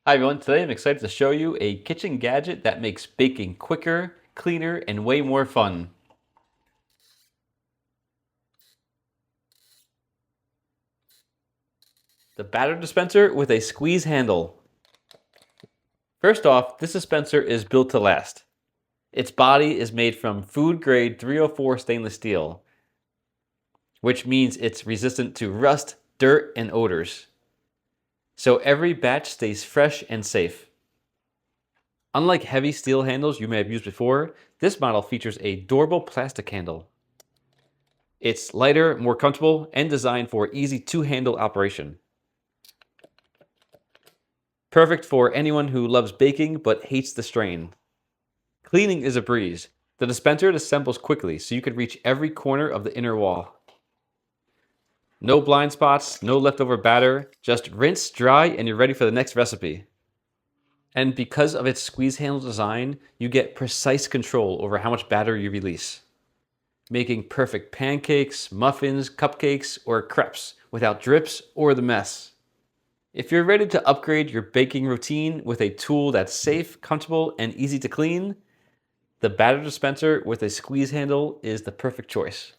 Hi everyone, today I'm excited to show you a kitchen gadget that makes baking quicker, cleaner, and way more fun. The batter dispenser with a squeeze handle. First off, this dispenser is built to last. Its body is made from food grade 304 stainless steel, which means it's resistant to rust, dirt, and odors. So every batch stays fresh and safe. Unlike heavy steel handles you may have used before, this model features a durable plastic handle. It's lighter, more comfortable, and designed for easy two-handle operation. Perfect for anyone who loves baking but hates the strain. Cleaning is a breeze. The dispenser assembles quickly so you can reach every corner of the inner wall. No blind spots, no leftover batter, just rinse, dry, and you're ready for the next recipe. And because of its squeeze handle design, you get precise control over how much batter you release, making perfect pancakes, muffins, cupcakes, or crepes without drips or the mess. If you're ready to upgrade your baking routine with a tool that's safe, comfortable, and easy to clean, the batter dispenser with a squeeze handle is the perfect choice.